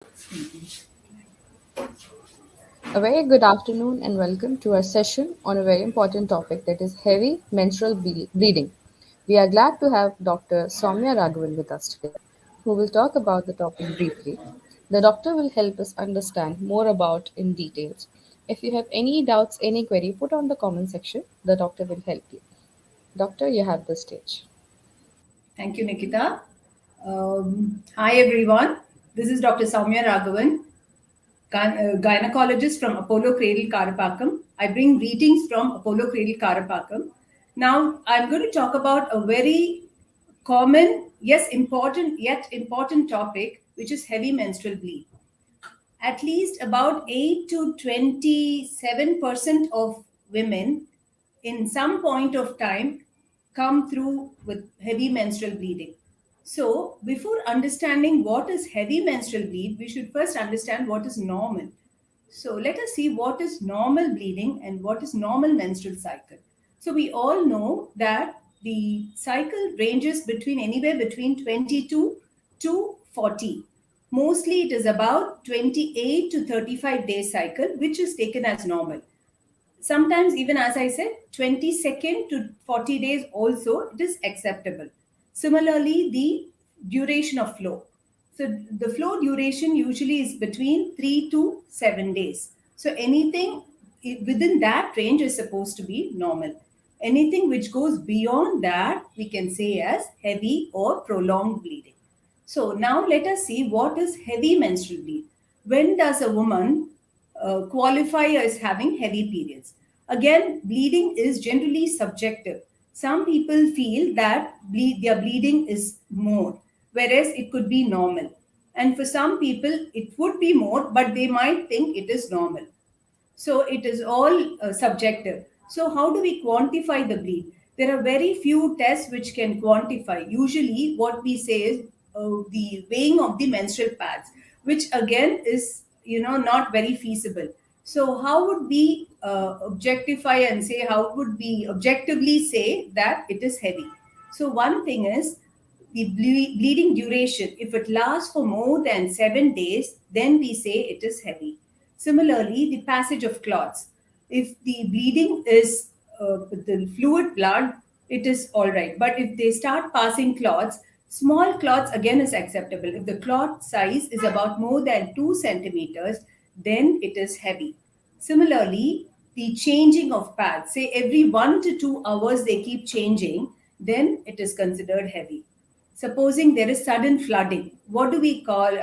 A very good afternoon and welcome to our session on a very important topic that is heavy menstrual bleeding. We are glad to have Dr. Sowmya Raghavan with us today, who will talk about the topic briefly. The doctor will help us understand more about in details. If you have any doubts, any query, put on the comment section. The doctor will help you. Doctor, you have the stage. Thank you, Nikita. Hi, everyone. This is Dr. Sowmya Raghavan, gynecologist from Apollo Cradle Karapakam. I bring greetings from Apollo Cradle Karapakam. Now, I'm going to talk about a very common, yes, important, yet important topic, which is heavy menstrual bleed. At least about 8 to 27% of women in some point of time come through with heavy menstrual bleeding. So, before understanding what is heavy menstrual bleed, we should first understand what is normal. So, let us see what is normal bleeding and what is normal menstrual cycle. So, we all know that the cycle ranges between anywhere between 22 to 40. Mostly it is about 28 to 35 day cycle, which is taken as normal. Sometimes, even as I said, 22nd to 40 days also it is acceptable. Similarly, the duration of flow. So the flow duration usually is between 3 to 7 days. So anything within that range is supposed to be normal. Anything which goes beyond that we can say as heavy or prolonged bleeding. So now let us see what is heavy menstrual bleed. When does a woman qualify as having heavy periods? Again, bleeding is generally subjective. Some people feel that their bleeding is more, whereas it could be normal. And for some people, it would be more, but they might think it is normal. So it is all subjective. So how do we quantify the bleed? There are very few tests which can quantify. Objectively, what we say is the weighing of the menstrual pads, which again is not very feasible. So how would we objectify and say, how would we objectively say that it is heavy? So one thing is the bleeding duration. If it lasts for more than 7 days, then we say it is heavy. Similarly, the passage of clots. If the bleeding is the fluid blood, it is all right. But if they start passing clots, small clots again is acceptable. If the clot size is about more than 2 centimeters, then it is heavy. Similarly, the changing of pads, say every 1 to 2 hours they keep changing, then it is considered heavy. Supposing there is sudden flooding, what do we call?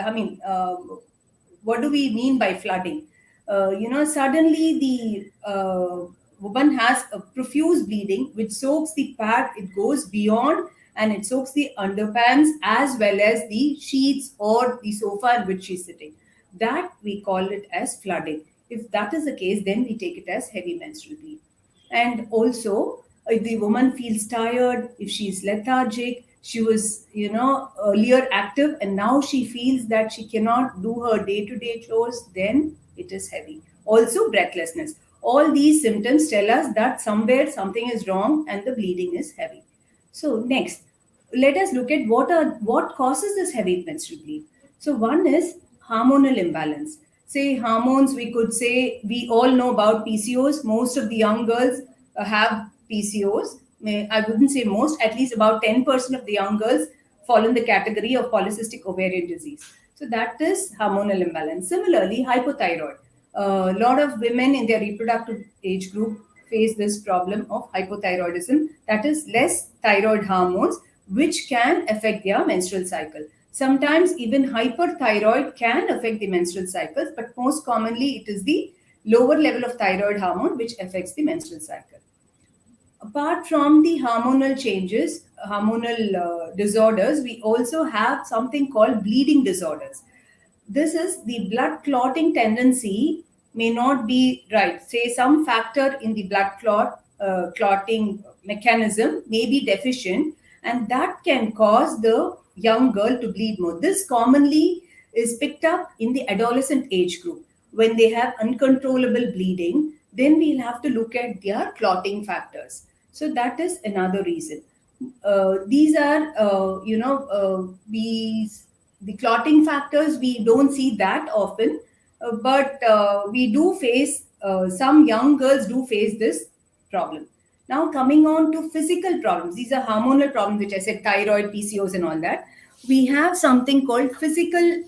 What do we mean by flooding? Suddenly the woman has a profuse bleeding which soaks the pad, it goes beyond and it soaks the underpants as well as the sheets or the sofa in which she's sitting. That we call it as flooding. If that is the case, then we take it as heavy menstrual bleed. And also, if the woman feels tired, if she is lethargic, she was earlier active and now she feels that she cannot do her day-to-day chores, then it is heavy. Also breathlessness. All these symptoms tell us that somewhere something is wrong and the bleeding is heavy. So next, let us look at what causes this heavy menstrual bleed. So one is hormonal imbalance. Say hormones, we could say we all know about PCOS. Most of the young girls have PCOS. I wouldn't say most, at least about 10% of the young girls fall in the category of polycystic ovarian disease. So that is hormonal imbalance. Similarly, hypothyroid. A lot of women in their reproductive age group face this problem of hypothyroidism, that is less thyroid hormones, which can affect their menstrual cycle. Sometimes even hyperthyroid can affect the menstrual cycles, but most commonly it is the lower level of thyroid hormone which affects the menstrual cycle. Apart from the hormonal changes, hormonal disorders, we also have something called bleeding disorders. This is the blood clotting tendency may not be right. Say some factor in the blood clotting mechanism may be deficient, and that can cause the young girl to bleed more. This commonly is picked up in the adolescent age group. When they have uncontrollable bleeding, then we'll have to look at their clotting factors. So that is another reason. These are, The clotting factors, we don't see that often, but we do face, some young girls do face this problem. Now, coming on to physical problems, these are hormonal problems, which I said thyroid, PCOS, and all that. We have something called physical,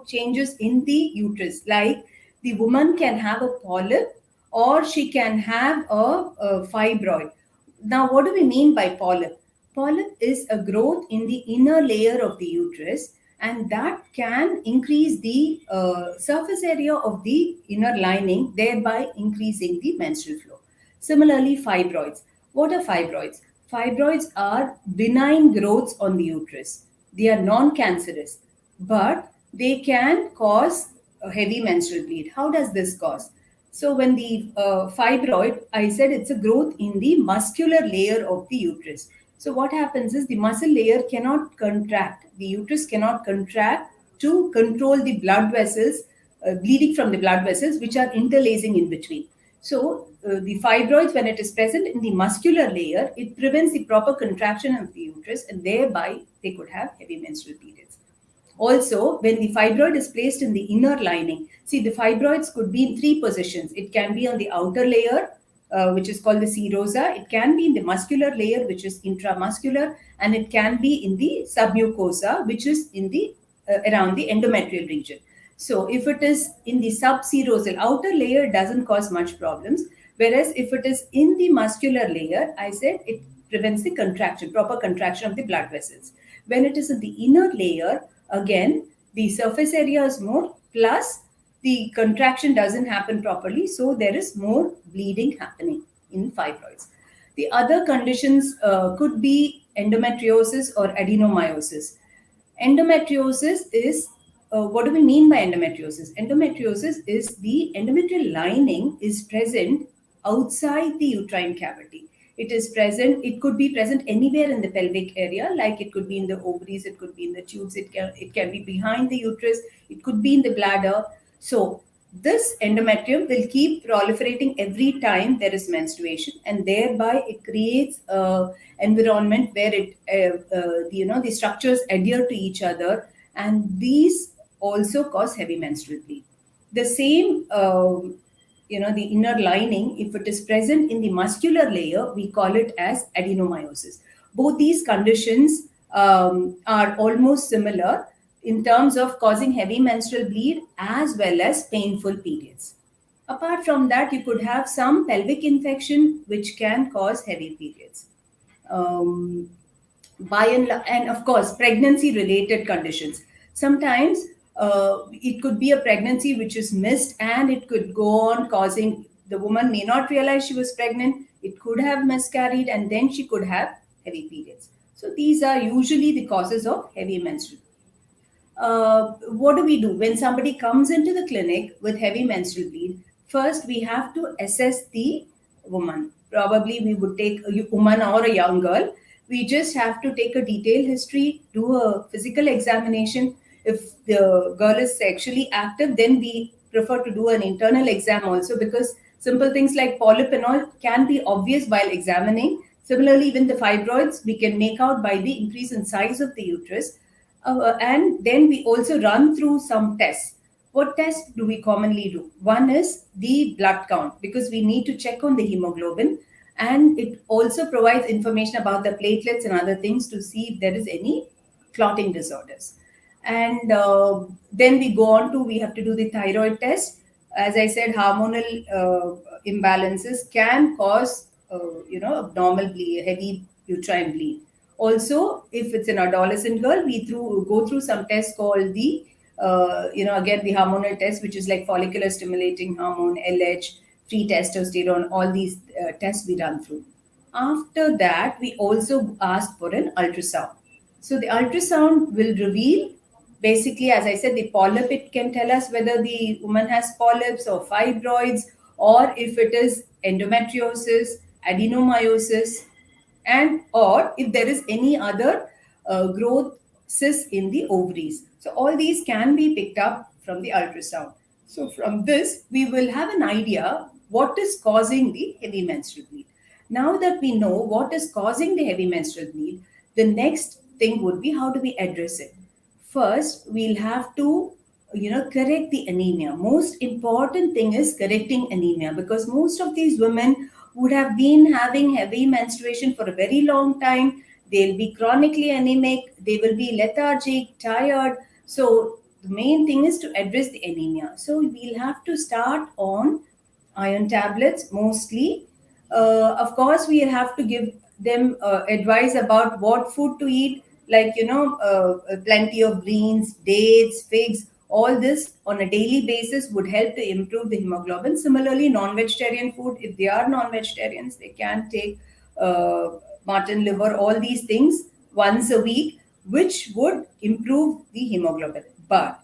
changes in the uterus. Like the woman can have a polyp or she can have a fibroid. Now, what do we mean by polyp? Polyp is a growth in the inner layer of the uterus, and that can increase the surface area of the inner lining, thereby increasing the menstrual flow. Similarly, fibroids. What are fibroids? Fibroids are benign growths on the uterus. They are non cancerous, but they can cause a heavy menstrual bleed. How does this cause? So, when the fibroid, I said it's a growth in the muscular layer of the uterus. So, what happens is the muscle layer cannot contract, the uterus cannot contract to control the blood vessels, bleeding from the blood vessels, which are interlacing in between. So, the fibroids, when it is present in the muscular layer, it prevents the proper contraction of the uterus, and thereby they could have heavy menstrual periods. Also, when the fibroid is placed in the inner lining, see, the fibroids could be in three positions. It can be on the outer layer, which is called the serosa. It can be in the muscular layer, which is intramuscular, and it can be in the submucosa, which is in the around the endometrial region. So, if it is in the subserosal outer layer, doesn't cause much problems. Whereas, if it is in the muscular layer, I said it prevents the contraction, proper contraction of the blood vessels. When it is in the inner layer, again, the surface area is more, plus the contraction doesn't happen properly, so there is more bleeding happening in fibroids. The other conditions could be endometriosis or adenomyosis. Endometriosis is, what do we mean by endometriosis? Endometriosis is the endometrial lining is present outside the uterine cavity. It is present, it could be present anywhere in the pelvic area, like it could be in the ovaries, it could be in the tubes, it can be behind the uterus, it could be in the bladder. So, this endometrium will keep proliferating every time there is menstruation, and thereby it creates a environment where the structures adhere to each other, and these also cause heavy menstrual bleed. The same, the inner lining, if it is present in the muscular layer, we call it as adenomyosis. Both these conditions are almost similar in terms of causing heavy menstrual bleed as well as painful periods. Apart from that, you could have some pelvic infection which can cause heavy periods. Um, and of course, pregnancy related conditions. Sometimes it could be a pregnancy which is missed, and it could go on causing, the woman may not realize she was pregnant, it could have miscarried, and then she could have heavy periods. So these are usually the causes of heavy menstrual. What do we do when somebody comes into the clinic with heavy menstrual bleed? First, we have to assess the woman. Probably we would take a woman or a young girl. We just have to take a detailed history, do a physical examination. If the girl is sexually active, then we prefer to do an internal exam also, because simple things like polyp and all can be obvious while examining. Similarly, even the fibroids we can make out by the increase in size of the uterus. And then we also run through some tests. What tests do we commonly do? One is the blood count, because we need to check on the hemoglobin, and it also provides information about the platelets and other things to see if there is any clotting disorders. And then we have to do the thyroid test. As I said, hormonal imbalances can cause abnormal bleed, heavy uterine bleed. Also, if it's an adolescent girl, we go through some tests called the, again, the hormonal test, which is like follicular stimulating hormone, LH, free testosterone, all these tests we run through. After that, we also ask for an ultrasound. So the ultrasound will reveal, basically, as I said, the polyp, it can tell us whether the woman has polyps or fibroids, or if it is endometriosis, adenomyosis, and or if there is any other growth cyst in the ovaries. So all these can be picked up from the ultrasound. So from this, we will have an idea what is causing the heavy menstrual bleed. Now that we know what is causing the heavy menstrual bleed, the next thing would be, how do we address it? first we'll have to correct the anemia. Most important thing is correcting anemia, because most of these women would have been having heavy menstruation for a very long time. They'll be chronically anemic, they will be lethargic, tired. So the main thing is to address the anemia. So we'll have to start on iron tablets mostly. Of course, we have to give them advice about what food to eat, like plenty of greens, dates, figs. All this on a daily basis would help to improve the hemoglobin. Similarly, non-vegetarian food, if they are non-vegetarians, they can take uh, mutton liver, all these things once a week, which would improve the hemoglobin. But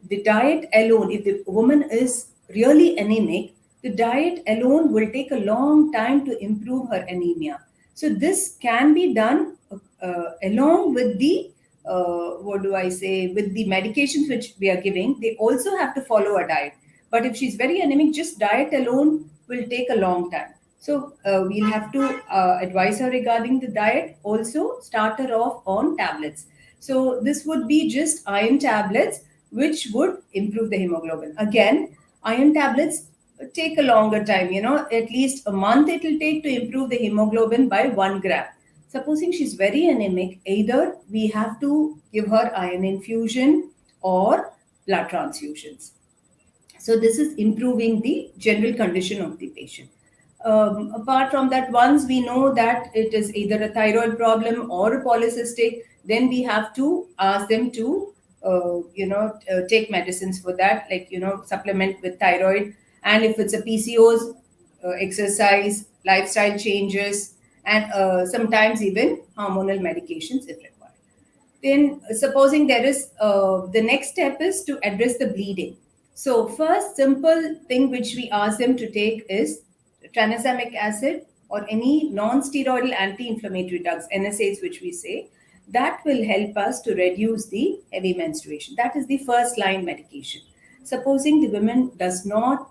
the diet alone, if the woman is really anemic, the diet alone will take a long time to improve her anemia. So this can be done along with the what do I say, with the medications which we are giving. They also have to follow a diet. But if she's very anemic, just diet alone will take a long time. So we'll have to advise her regarding the diet. Also, start her off on tablets. So this would be just iron tablets, which would improve the hemoglobin. Again, iron tablets take a longer time. At least a month it will take to improve the hemoglobin by 1 gram. Supposing she's very anemic, either we have to give her iron infusion or blood transfusions. So this is improving the general condition of the patient. Apart from that, once we know that it is either a thyroid problem or a polycystic, then we have to ask them to take medicines for that, like supplement with thyroid. And if it's a PCOS, exercise, lifestyle changes, and sometimes even hormonal medications if required. Then supposing there is the next step is to address the bleeding. So first simple thing which we ask them to take is tranexamic acid or any non-steroidal anti-inflammatory drugs, NSAIDs, which we say, that will help us to reduce the heavy menstruation. That is the first line medication. Supposing the woman does not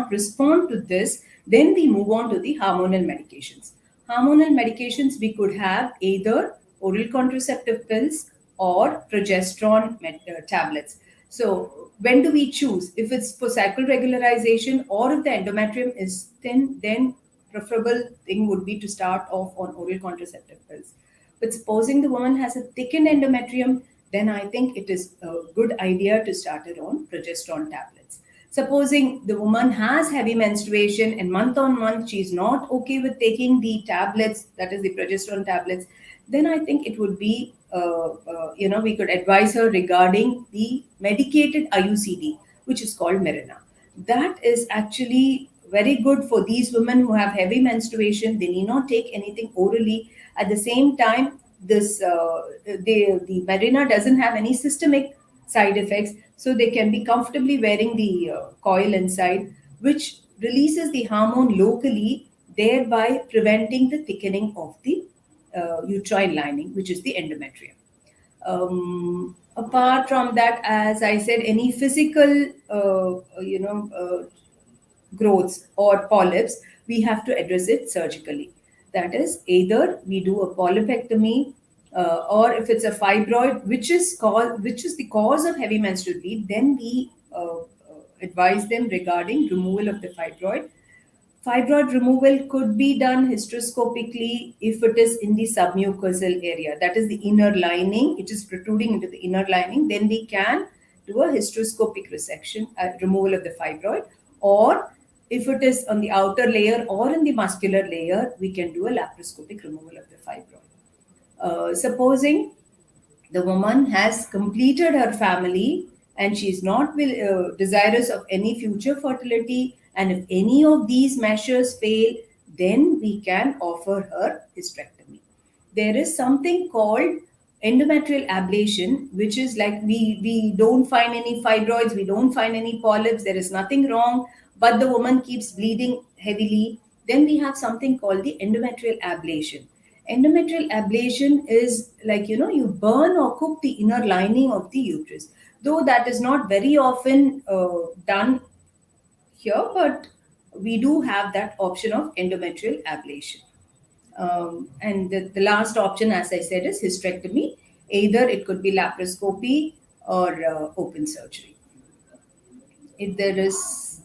respond to this, then we move on to the hormonal medications. Hormonal medications, we could have either oral contraceptive pills or progesterone tablets. So, when do we choose? If it's for cycle regularization or if the endometrium is thin, then preferable thing would be to start off on oral contraceptive pills. But supposing the woman has a thickened endometrium, then I think it is a good idea to start her on progesterone tablets. Supposing the woman has heavy menstruation and month on month she is not okay with taking the tablets, that is the progesterone tablets, then I think it would be, we could advise her regarding the medicated IUCD, which is called Mirena. That is actually very good for these women who have heavy menstruation. They need not take anything orally. At the same time, the Mirena doesn't have any systemic side effects, so they can be comfortably wearing the coil inside, which releases the hormone locally, thereby preventing the thickening of the uterine lining, which is the endometrium. Apart from that, as I said, any physical, growths or polyps, we have to address it surgically. That is, either we do a polypectomy, or if it's a fibroid, which is the cause of heavy menstrual bleed, then we advise them regarding removal of the fibroid. Fibroid removal could be done hysteroscopically if it is in the submucosal area, that is the inner lining, it is protruding into the inner lining, then we can do a hysteroscopic resection, removal of the fibroid. Or if it is on the outer layer or in the muscular layer, we can do a laparoscopic removal of the fibroid. Supposing the woman has completed her family and she is not desirous of any future fertility, and if any of these measures fail, then we can offer her hysterectomy. There is something called endometrial ablation, which is like we don't find any fibroids, we don't find any polyps, there is nothing wrong, but the woman keeps bleeding heavily. Then we have something called the endometrial ablation. Endometrial ablation is like, you burn or cook the inner lining of the uterus. Though that is not very often done here, but we do have that option of endometrial ablation. And the last option, as I said, is hysterectomy. Either it could be laparoscopy or open surgery. If there is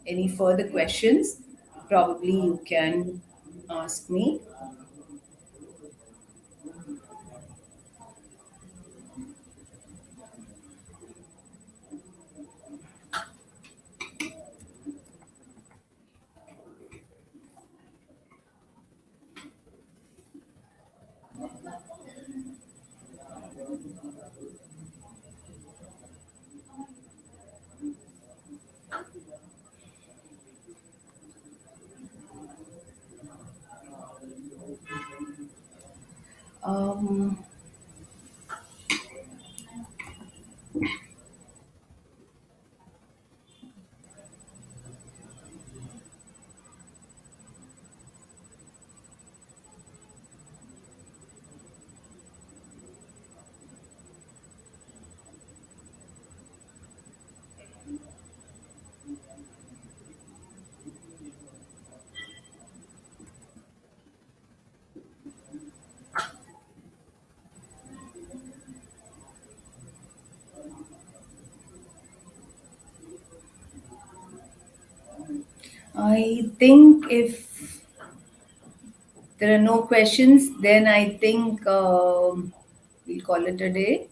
any further questions, probably you can ask me. Um, I think if there are no questions, then I think we'll call it a day.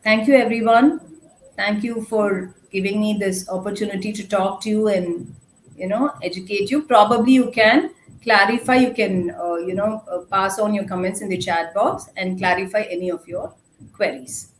Thank you, everyone. Thank you for giving me this opportunity to talk to you and educate you. Probably you can clarify. You can pass on your comments in the chat box and clarify any of your queries.